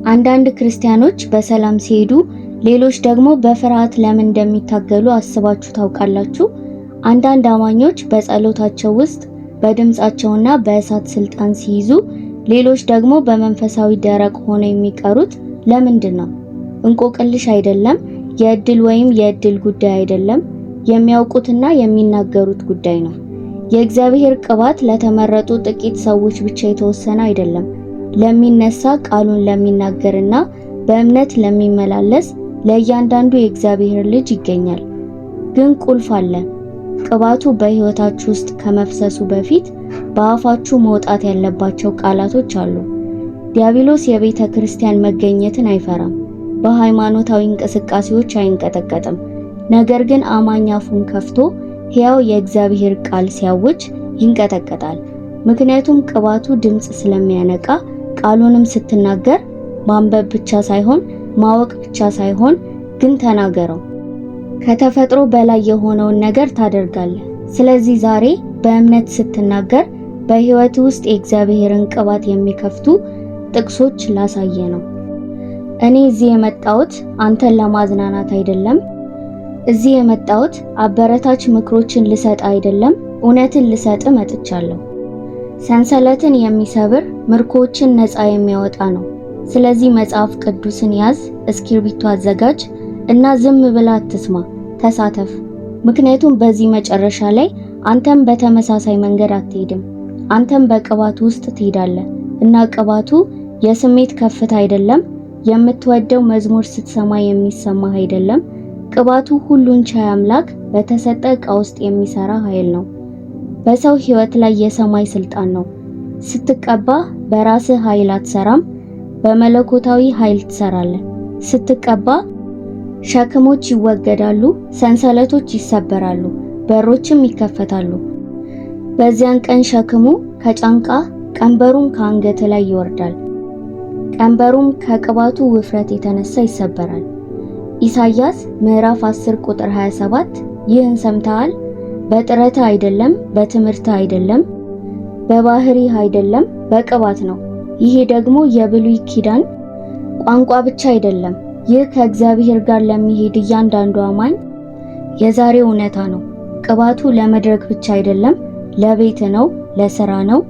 አንዳንድ ክርስቲያኖች በሰላም ሲሄዱ፣ ሌሎች ደግሞ በፍርሃት ለምን እንደሚታገሉ አስባችሁ ታውቃላችሁ? አንዳንድ አማኞች በጸሎታቸው ውስጥ በድምጻቸውና በእሳት ስልጣን ሲይዙ፣ ሌሎች ደግሞ በመንፈሳዊ ደረቅ ሆነው የሚቀሩት ለምንድን ነው? እንቆቅልሽ አይደለም፣ የእድል ወይም የእድል ጉዳይ አይደለም፣ የሚያውቁትና የሚናገሩት ጉዳይ ነው። የእግዚአብሔር ቅባት ለተመረጡ ጥቂት ሰዎች ብቻ የተወሰነ አይደለም። ለሚነሳ ቃሉን ለሚናገርና በእምነት ለሚመላለስ ለእያንዳንዱ የእግዚአብሔር ልጅ ይገኛል። ግን ቁልፍ አለ። ቅባቱ በሕይወታችሁ ውስጥ ከመፍሰሱ በፊት በአፋችሁ መውጣት ያለባቸው ቃላቶች አሉ። ዲያብሎስ የቤተ ክርስቲያን መገኘትን አይፈራም። በሃይማኖታዊ እንቅስቃሴዎች አይንቀጠቀጥም። ነገር ግን አማኝ አፉን ከፍቶ ሕያው የእግዚአብሔር ቃል ሲያውጅ ይንቀጠቀጣል። ምክንያቱም ቅባቱ ድምጽ ስለሚያነቃ። ቃሉንም ስትናገር ማንበብ ብቻ ሳይሆን ማወቅ ብቻ ሳይሆን ግን ተናገረው። ከተፈጥሮ በላይ የሆነውን ነገር ታደርጋለህ። ስለዚህ ዛሬ በእምነት ስትናገር በሕይወት ውስጥ የእግዚአብሔርን ቅባት የሚከፍቱ ጥቅሶች ላሳየ ነው። እኔ እዚህ የመጣሁት አንተን ለማዝናናት አይደለም። እዚህ የመጣሁት አበረታች ምክሮችን ልሰጥ አይደለም፣ እውነትን ልሰጥ መጥቻለሁ። ሰንሰለትን የሚሰብር ምርኮችን ነፃ የሚያወጣ ነው። ስለዚህ መጽሐፍ ቅዱስን ያዝ፣ እስክሪብቶ አዘጋጅ እና ዝም ብላ አትስማ፣ ተሳተፍ። ምክንያቱም በዚህ መጨረሻ ላይ አንተም በተመሳሳይ መንገድ አትሄድም። አንተም በቅባቱ ውስጥ ትሄዳለህ እና ቅባቱ የስሜት ከፍታ አይደለም። የምትወደው መዝሙር ስትሰማ የሚሰማህ አይደለም። ቅባቱ ሁሉን ቻይ አምላክ በተሰጠ ዕቃ ውስጥ የሚሰራ ኃይል ነው። በሰው ሕይወት ላይ የሰማይ ስልጣን ነው። ስትቀባ በራስህ ኃይል አትሰራም፣ በመለኮታዊ ኃይል ትሰራለህ። ስትቀባ ሸክሞች ይወገዳሉ፣ ሰንሰለቶች ይሰበራሉ፣ በሮችም ይከፈታሉ። በዚያን ቀን ሸክሙ ከጫንቃ ቀንበሩም ከአንገት ላይ ይወርዳል። ቀንበሩም ከቅባቱ ውፍረት የተነሳ ይሰበራል። ኢሳይያስ ምዕራፍ 10 ቁጥር 27 ይህን ሰምተሃል? በጥረትህ አይደለም፣ በትምህርትህ አይደለም፣ በባህሪህ አይደለም፣ በቅባት ነው። ይሄ ደግሞ የብሉይ ኪዳን ቋንቋ ብቻ አይደለም። ይህ ከእግዚአብሔር ጋር ለሚሄድ እያንዳንዱ አማኝ የዛሬ እውነታ ነው። ቅባቱ ለመድረክ ብቻ አይደለም፣ ለቤት ነው፣ ለሥራ ነው፣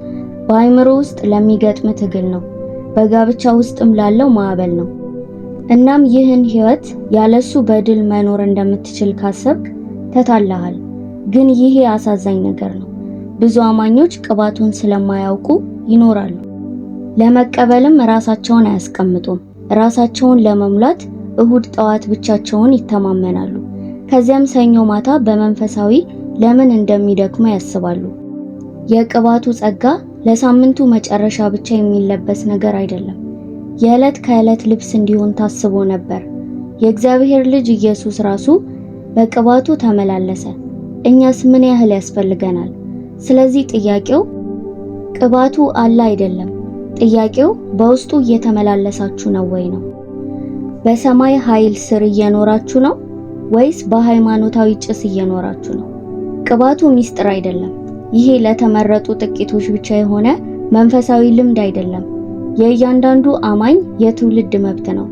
በአእምሮ ውስጥ ለሚገጥም ትግል ነው፣ በጋብቻ ውስጥም ላለው ማዕበል ነው። እናም ይህን ሕይወት ያለሱ በድል መኖር እንደምትችል ካሰብክ ተታለሃል። ግን ይሄ አሳዛኝ ነገር ነው። ብዙ አማኞች ቅባቱን ስለማያውቁ ይኖራሉ። ለመቀበልም ራሳቸውን አያስቀምጡም። ራሳቸውን ለመሙላት እሁድ ጠዋት ብቻቸውን ይተማመናሉ። ከዚያም ሰኞ ማታ በመንፈሳዊ ለምን እንደሚደክሙ ያስባሉ። የቅባቱ ጸጋ ለሳምንቱ መጨረሻ ብቻ የሚለበስ ነገር አይደለም። የዕለት ከዕለት ልብስ እንዲሆን ታስቦ ነበር። የእግዚአብሔር ልጅ ኢየሱስ ራሱ በቅባቱ ተመላለሰ። እኛስ ምን ያህል ያስፈልገናል? ስለዚህ ጥያቄው ቅባቱ አለ አይደለም። ጥያቄው በውስጡ እየተመላለሳችሁ ነው ወይ ነው። በሰማይ ኃይል ስር እየኖራችሁ ነው ወይስ በሃይማኖታዊ ጭስ እየኖራችሁ ነው? ቅባቱ ሚስጥር አይደለም። ይሄ ለተመረጡ ጥቂቶች ብቻ የሆነ መንፈሳዊ ልምድ አይደለም። የእያንዳንዱ አማኝ የትውልድ መብት ነው።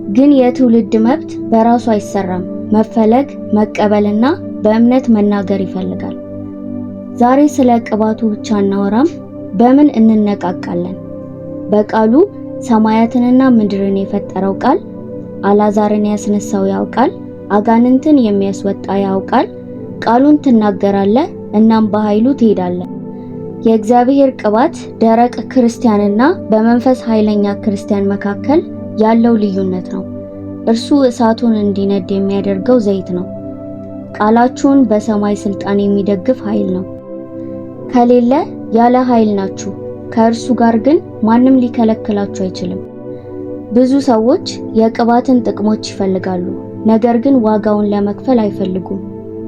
ግን የትውልድ መብት በራሱ አይሰራም። መፈለግ፣ መቀበልና በእምነት መናገር ይፈልጋል። ዛሬ ስለ ቅባቱ ብቻ እናወራም። በምን እንነቃቃለን? በቃሉ ሰማያትንና ምድርን የፈጠረው ቃል አልዓዛርን ያስነሳው ያውቃል። አጋንንትን የሚያስወጣ ያውቃል። ቃሉን ትናገራለህ እናም በኃይሉ ትሄዳለህ። የእግዚአብሔር ቅባት ደረቅ ክርስቲያንና በመንፈስ ኃይለኛ ክርስቲያን መካከል ያለው ልዩነት ነው። እርሱ እሳቱን እንዲነድ የሚያደርገው ዘይት ነው። ቃላችሁን በሰማይ ስልጣን የሚደግፍ ኃይል ነው። ከሌለ ያለ ኃይል ናችሁ። ከእርሱ ጋር ግን ማንም ሊከለክላችሁ አይችልም። ብዙ ሰዎች የቅባትን ጥቅሞች ይፈልጋሉ፣ ነገር ግን ዋጋውን ለመክፈል አይፈልጉም።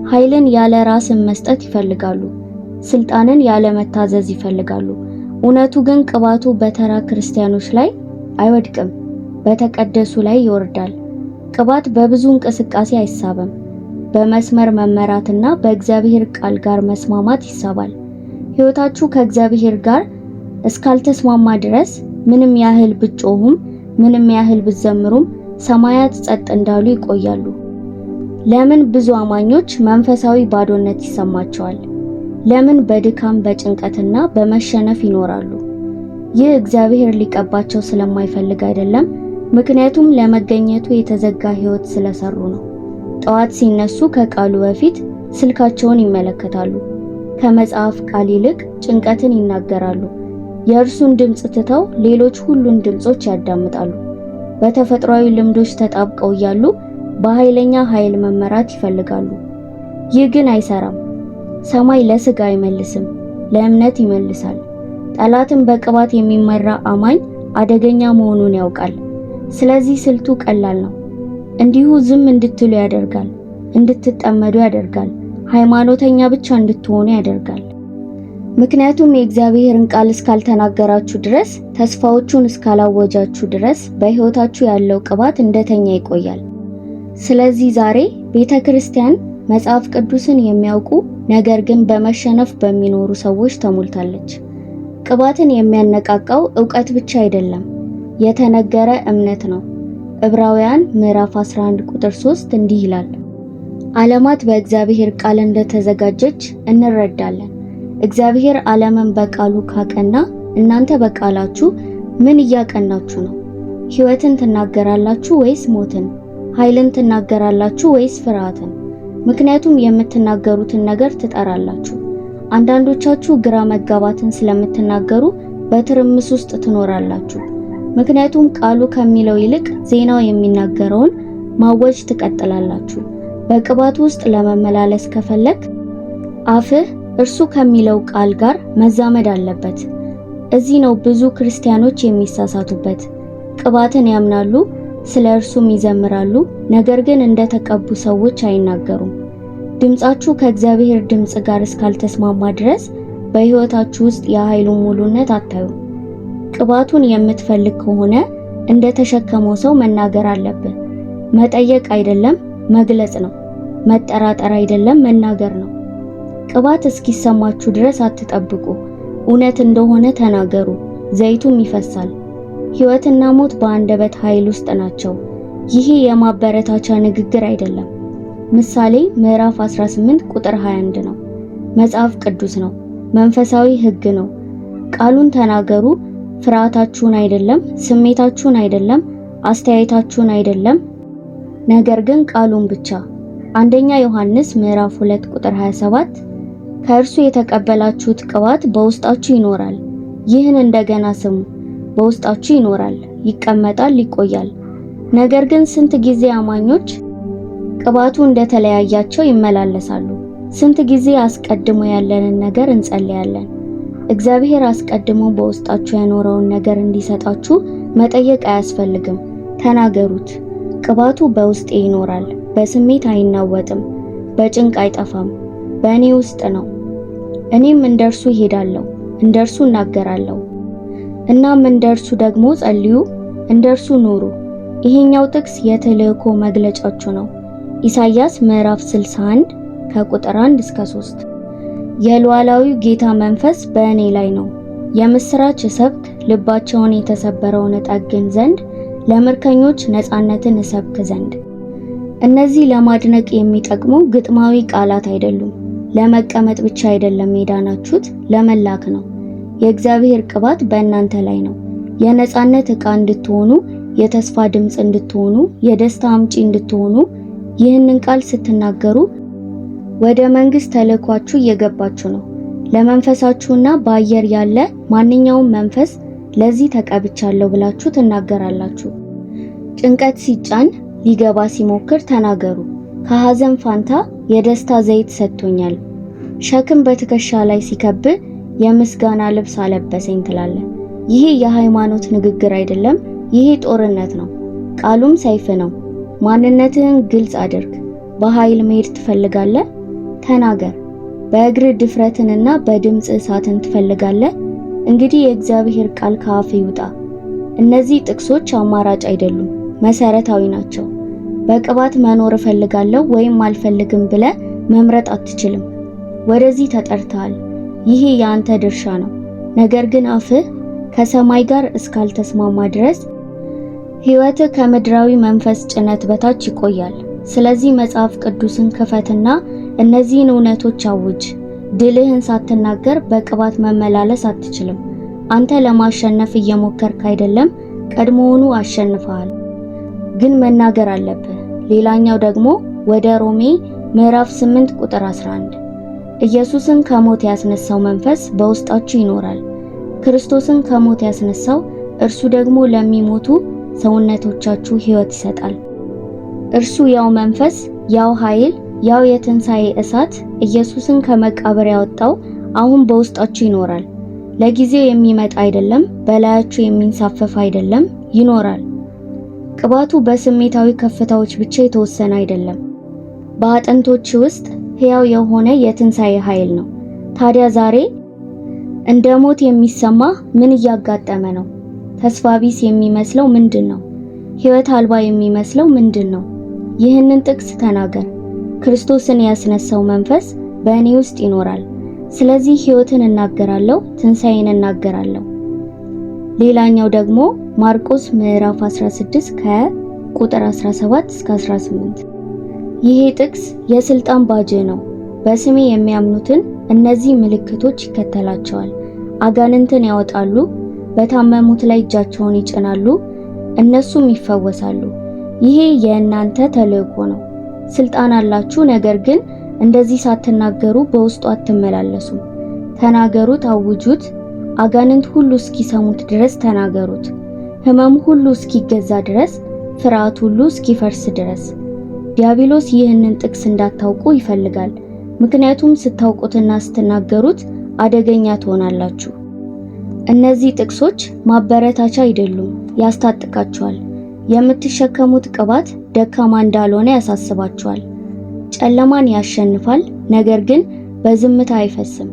ኃይልን ያለ ራስን መስጠት ይፈልጋሉ። ስልጣንን ያለ መታዘዝ ይፈልጋሉ። እውነቱ ግን ቅባቱ በተራ ክርስቲያኖች ላይ አይወድቅም፣ በተቀደሱ ላይ ይወርዳል። ቅባት በብዙ እንቅስቃሴ አይሳብም። በመስመር መመራትና በእግዚአብሔር ቃል ጋር መስማማት ይሳባል። ሕይወታችሁ ከእግዚአብሔር ጋር እስካልተስማማ ድረስ ምንም ያህል ብትጮሁም ምንም ያህል ብትዘምሩም ሰማያት ጸጥ እንዳሉ ይቆያሉ። ለምን ብዙ አማኞች መንፈሳዊ ባዶነት ይሰማቸዋል? ለምን በድካም በጭንቀትና በመሸነፍ ይኖራሉ? ይህ እግዚአብሔር ሊቀባቸው ስለማይፈልግ አይደለም፣ ምክንያቱም ለመገኘቱ የተዘጋ ሕይወት ስለሰሩ ነው። ጠዋት ሲነሱ ከቃሉ በፊት ስልካቸውን ይመለከታሉ። ከመጽሐፍ ቃል ይልቅ ጭንቀትን ይናገራሉ። የእርሱን ድምፅ ትተው ሌሎች ሁሉን ድምጾች ያዳምጣሉ። በተፈጥሯዊ ልምዶች ተጣብቀው እያሉ በኃይለኛ ኃይል መመራት ይፈልጋሉ። ይህ ግን አይሰራም። ሰማይ ለሥጋ አይመልስም፣ ለእምነት ይመልሳል። ጠላትን በቅባት የሚመራ አማኝ አደገኛ መሆኑን ያውቃል። ስለዚህ ስልቱ ቀላል ነው። እንዲሁ ዝም እንድትሉ ያደርጋል፣ እንድትጠመዱ ያደርጋል፣ ሃይማኖተኛ ብቻ እንድትሆኑ ያደርጋል። ምክንያቱም የእግዚአብሔርን ቃል እስካልተናገራችሁ ድረስ፣ ተስፋዎቹን እስካላወጃችሁ ድረስ በሕይወታችሁ ያለው ቅባት እንደተኛ ይቆያል። ስለዚህ ዛሬ ቤተክርስቲያን መጽሐፍ ቅዱስን የሚያውቁ ነገር ግን በመሸነፍ በሚኖሩ ሰዎች ተሞልታለች። ቅባትን የሚያነቃቃው ዕውቀት ብቻ አይደለም፣ የተነገረ እምነት ነው። ዕብራውያን ምዕራፍ 11 ቁጥር 3 እንዲህ ይላል፣ ዓለማት በእግዚአብሔር ቃል እንደተዘጋጀች እንረዳለን። እግዚአብሔር ዓለምን በቃሉ ካቀና እናንተ በቃላችሁ ምን እያቀናችሁ ነው? ሕይወትን ትናገራላችሁ ወይስ ሞትን? ኃይልን ትናገራላችሁ ወይስ ፍርሃትን? ምክንያቱም የምትናገሩትን ነገር ትጠራላችሁ። አንዳንዶቻችሁ ግራ መጋባትን ስለምትናገሩ በትርምስ ውስጥ ትኖራላችሁ። ምክንያቱም ቃሉ ከሚለው ይልቅ ዜናው የሚናገረውን ማወጅ ትቀጥላላችሁ። በቅባቱ ውስጥ ለመመላለስ ከፈለክ አፍህ እርሱ ከሚለው ቃል ጋር መዛመድ አለበት። እዚህ ነው ብዙ ክርስቲያኖች የሚሳሳቱበት። ቅባትን ያምናሉ፣ ስለ እርሱም ይዘምራሉ፣ ነገር ግን እንደተቀቡ ሰዎች አይናገሩም። ድምጻችሁ ከእግዚአብሔር ድምጽ ጋር እስካልተስማማ ድረስ በሕይወታችሁ ውስጥ የኃይሉን ሙሉነት አታዩ። ቅባቱን የምትፈልግ ከሆነ እንደተሸከመው ሰው መናገር አለብህ። መጠየቅ አይደለም መግለጽ ነው። መጠራጠር አይደለም መናገር ነው። ቅባት እስኪሰማችሁ ድረስ አትጠብቁ። እውነት እንደሆነ ተናገሩ፣ ዘይቱም ይፈሳል። ሕይወትና ሞት በአንደበት ኃይል ውስጥ ናቸው። ይሄ የማበረታቻ ንግግር አይደለም። ምሳሌ ምዕራፍ 18 ቁጥር 21 ነው። መጽሐፍ ቅዱስ ነው። መንፈሳዊ ሕግ ነው። ቃሉን ተናገሩ። ፍርሃታችሁን አይደለም፣ ስሜታችሁን አይደለም፣ አስተያየታችሁን አይደለም፣ ነገር ግን ቃሉን ብቻ። አንደኛ ዮሐንስ ምዕራፍ 2 ቁጥር 27 ከእርሱ የተቀበላችሁት ቅባት በውስጣችሁ ይኖራል። ይህን እንደገና ስሙ። በውስጣችሁ ይኖራል፣ ይቀመጣል፣ ይቆያል። ነገር ግን ስንት ጊዜ አማኞች ቅባቱ እንደተለያያቸው ይመላለሳሉ። ስንት ጊዜ አስቀድሞ ያለንን ነገር እንጸልያለን። እግዚአብሔር አስቀድሞ በውስጣችሁ ያኖረውን ነገር እንዲሰጣችሁ መጠየቅ አያስፈልግም። ተናገሩት። ቅባቱ በውስጤ ይኖራል፣ በስሜት አይናወጥም፣ በጭንቅ አይጠፋም፣ በእኔ ውስጥ ነው። እኔም እንደርሱ እሄዳለሁ፣ እንደርሱ እናገራለሁ። እናም እንደርሱ ደግሞ ጸልዩ፣ እንደርሱ ኑሩ። ይሄኛው ጥቅስ የተልእኮ መግለጫችሁ ነው። ኢሳይያስ ምዕራፍ 61 ከቁጥር 1 እስከ 3። የሉዓላዊው ጌታ መንፈስ በእኔ ላይ ነው፣ የምስራች እሰብክ፣ ልባቸውን የተሰበረውን እጠግን ዘንድ፣ ለምርኮኞች ነፃነትን እሰብክ ዘንድ። እነዚህ ለማድነቅ የሚጠቅሙ ግጥማዊ ቃላት አይደሉም። ለመቀመጥ ብቻ አይደለም የዳናችሁት፣ ለመላክ ነው። የእግዚአብሔር ቅባት በእናንተ ላይ ነው። የነፃነት ዕቃ እንድትሆኑ፣ የተስፋ ድምፅ እንድትሆኑ፣ የደስታ አምጪ እንድትሆኑ። ይህንን ቃል ስትናገሩ ወደ መንግስት ተልእኳችሁ እየገባችሁ ነው። ለመንፈሳችሁና በአየር ያለ ማንኛውም መንፈስ ለዚህ ተቀብቻለሁ ብላችሁ ትናገራላችሁ። ጭንቀት ሲጫን ሊገባ ሲሞክር ተናገሩ። ከሐዘን ፋንታ የደስታ ዘይት ሰጥቶኛል። ሸክም በትከሻ ላይ ሲከብ የምስጋና ልብስ አለበሰኝ ትላለህ። ይሄ የሃይማኖት ንግግር አይደለም፣ ይሄ ጦርነት ነው። ቃሉም ሰይፍ ነው። ማንነትህን ግልጽ አድርግ። በኃይል መሄድ ትፈልጋለህ? ተናገር። በእግር ድፍረትንና በድምጽ እሳትን ትፈልጋለህ? እንግዲህ የእግዚአብሔር ቃል ከአፍ ይውጣ። እነዚህ ጥቅሶች አማራጭ አይደሉም፣ መሰረታዊ ናቸው። በቅባት መኖር እፈልጋለሁ ወይም አልፈልግም ብለህ መምረጥ አትችልም። ወደዚህ ተጠርተሃል። ይሄ የአንተ ድርሻ ነው። ነገር ግን አፍህ ከሰማይ ጋር እስካልተስማማ ድረስ ሕይወትህ ከምድራዊ መንፈስ ጭነት በታች ይቆያል። ስለዚህ መጽሐፍ ቅዱስን ክፈትና እነዚህን እውነቶች አውጅ። ድልህን ሳትናገር በቅባት መመላለስ አትችልም። አንተ ለማሸነፍ እየሞከርክ አይደለም፣ ቀድሞውኑ አሸንፈሃል። ግን መናገር አለብህ። ሌላኛው ደግሞ ወደ ሮሜ ምዕራፍ 8 ቁጥር 11 ኢየሱስን ከሞት ያስነሳው መንፈስ በውስጣችሁ ይኖራል። ክርስቶስን ከሞት ያስነሳው እርሱ ደግሞ ለሚሞቱ ሰውነቶቻችሁ ሕይወት ይሰጣል። እርሱ ያው መንፈስ፣ ያው ኃይል፣ ያው የትንሣኤ እሳት ኢየሱስን ከመቃብር ያወጣው አሁን በውስጣችሁ ይኖራል። ለጊዜው የሚመጣ አይደለም፣ በላያችሁ የሚንሳፈፍ አይደለም፣ ይኖራል። ቅባቱ በስሜታዊ ከፍታዎች ብቻ የተወሰነ አይደለም። በአጥንቶች ውስጥ ሕያው የሆነ የትንሣኤ ኃይል ነው። ታዲያ ዛሬ እንደ ሞት የሚሰማ ምን እያጋጠመ ነው? ተስፋ ቢስ የሚመስለው ምንድን ነው? ሕይወት አልባ የሚመስለው ምንድን ነው? ይህንን ጥቅስ ተናገር። ክርስቶስን ያስነሳው መንፈስ በእኔ ውስጥ ይኖራል። ስለዚህ ሕይወትን እናገራለሁ፣ ትንሣኤን እናገራለሁ። ሌላኛው ደግሞ ማርቆስ ምዕራፍ 16 ከቁጥር 17 እስከ 18 ይሄ ጥቅስ የስልጣን ባጅ ነው። በስሜ የሚያምኑትን እነዚህ ምልክቶች ይከተላቸዋል። አጋንንትን ያወጣሉ፣ በታመሙት ላይ እጃቸውን ይጭናሉ፣ እነሱም ይፈወሳሉ። ይሄ የእናንተ ተልእኮ ነው። ስልጣን አላችሁ፣ ነገር ግን እንደዚህ ሳትናገሩ በውስጡ አትመላለሱም። ተናገሩት፣ አውጁት። አጋንንት ሁሉ እስኪሰሙት ድረስ ተናገሩት። ሕመም ሁሉ እስኪገዛ ድረስ፣ ፍርሃት ሁሉ እስኪፈርስ ድረስ። ዲያብሎስ ይህንን ጥቅስ እንዳታውቁ ይፈልጋል። ምክንያቱም ስታውቁትና ስትናገሩት አደገኛ ትሆናላችሁ። እነዚህ ጥቅሶች ማበረታቻ አይደሉም፣ ያስታጥቃችኋል። የምትሸከሙት ቅባት ደካማ እንዳልሆነ ያሳስባችኋል። ጨለማን ያሸንፋል፣ ነገር ግን በዝምታ አይፈስም።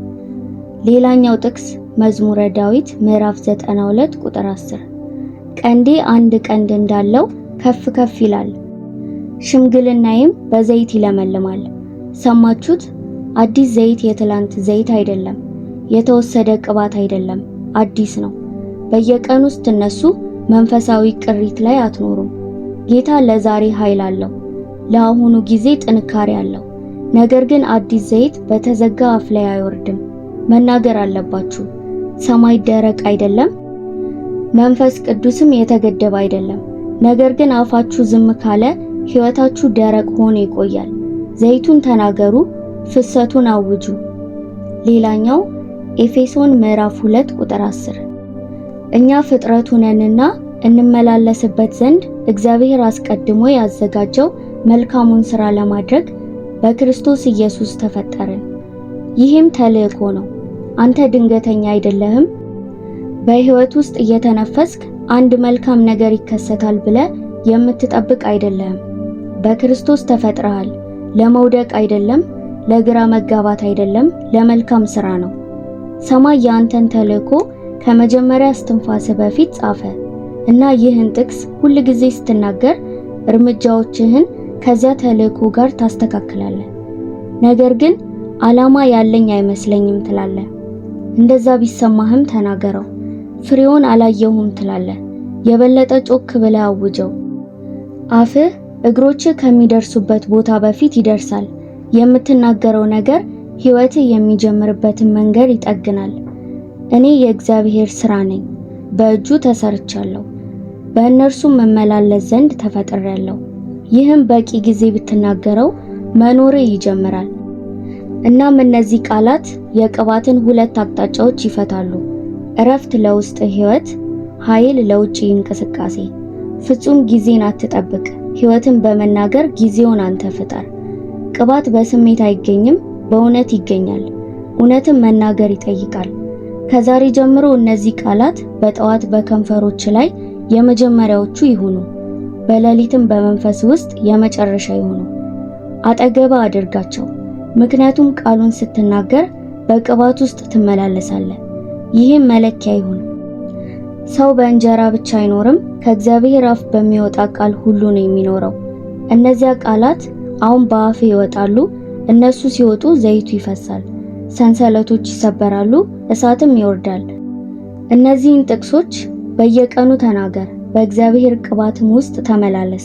ሌላኛው ጥቅስ መዝሙረ ዳዊት ምዕራፍ 92 ቁጥር 10 ቀንዴ አንድ ቀንድ እንዳለው ከፍ ከፍ ይላል፣ ሽምግልናዬም በዘይት ይለመልማል። ሰማችሁት? አዲስ ዘይት የትላንት ዘይት አይደለም፣ የተወሰደ ቅባት አይደለም፣ አዲስ ነው። በየቀኑ ስትነሱ መንፈሳዊ ቅሪት ላይ አትኖሩም። ጌታ ለዛሬ ኃይል አለው፣ ለአሁኑ ጊዜ ጥንካሬ አለው። ነገር ግን አዲስ ዘይት በተዘጋ አፍ ላይ አይወርድም። መናገር አለባችሁ። ሰማይ ደረቅ አይደለም፣ መንፈስ ቅዱስም የተገደበ አይደለም። ነገር ግን አፋችሁ ዝም ካለ ሕይወታችሁ ደረቅ ሆኖ ይቆያል። ዘይቱን ተናገሩ፣ ፍሰቱን አውጁ። ሌላኛው ኤፌሶን ምዕራፍ 2 ቁጥር 10 እኛ ፍጥረቱ ነንና እንመላለስበት ዘንድ እግዚአብሔር አስቀድሞ ያዘጋጀው መልካሙን ሥራ ለማድረግ በክርስቶስ ኢየሱስ ተፈጠርን። ይህም ተልእኮ ነው። አንተ ድንገተኛ አይደለህም። በሕይወት ውስጥ እየተነፈስክ አንድ መልካም ነገር ይከሰታል ብለህ የምትጠብቅ አይደለህም። በክርስቶስ ተፈጥረሃል። ለመውደቅ አይደለም፣ ለግራ መጋባት አይደለም፣ ለመልካም ሥራ ነው። ሰማይ የአንተን ተልእኮ ከመጀመሪያ እስትንፋስ በፊት ጻፈ እና ይህን ጥቅስ ሁል ጊዜ ስትናገር እርምጃዎችህን ከዚያ ተልእኮ ጋር ታስተካክላለህ። ነገር ግን ዓላማ ያለኝ አይመስለኝም ትላለህ። እንደዛ ቢሰማህም ተናገረው። ፍሬውን አላየሁም ትላለህ። የበለጠ ጮክ ብለህ አውጀው። አፍህ እግሮችህ ከሚደርሱበት ቦታ በፊት ይደርሳል። የምትናገረው ነገር ሕይወትህ የሚጀምርበትን መንገድ ይጠግናል። እኔ የእግዚአብሔር ሥራ ነኝ፣ በእጁ ተሰርቻለሁ፣ በእነርሱም መመላለስ ዘንድ ተፈጥሬያለሁ። ይህም በቂ ጊዜ ብትናገረው መኖርህ ይጀምራል። እናም እነዚህ ቃላት የቅባትን ሁለት አቅጣጫዎች ይፈታሉ። እረፍት ለውስጥ ሕይወት፣ ኃይል ለውጭ እንቅስቃሴ። ፍጹም ጊዜን አትጠብቅ። ሕይወትን በመናገር ጊዜውን አንተ ፍጠር። ቅባት በስሜት አይገኝም፣ በእውነት ይገኛል። እውነትን መናገር ይጠይቃል። ከዛሬ ጀምሮ እነዚህ ቃላት በጠዋት በከንፈሮች ላይ የመጀመሪያዎቹ ይሁኑ፣ በሌሊትም በመንፈስ ውስጥ የመጨረሻ ይሁኑ። አጠገባ አድርጋቸው፣ ምክንያቱም ቃሉን ስትናገር በቅባት ውስጥ ትመላለሳለህ። ይህም መለኪያ ይሁን። ሰው በእንጀራ ብቻ አይኖርም፣ ከእግዚአብሔር አፍ በሚወጣ ቃል ሁሉ ነው የሚኖረው። እነዚያ ቃላት አሁን በአፍ ይወጣሉ። እነሱ ሲወጡ ዘይቱ ይፈሳል፣ ሰንሰለቶች ይሰበራሉ፣ እሳትም ይወርዳል። እነዚህን ጥቅሶች በየቀኑ ተናገር። በእግዚአብሔር ቅባትም ውስጥ ተመላለስ።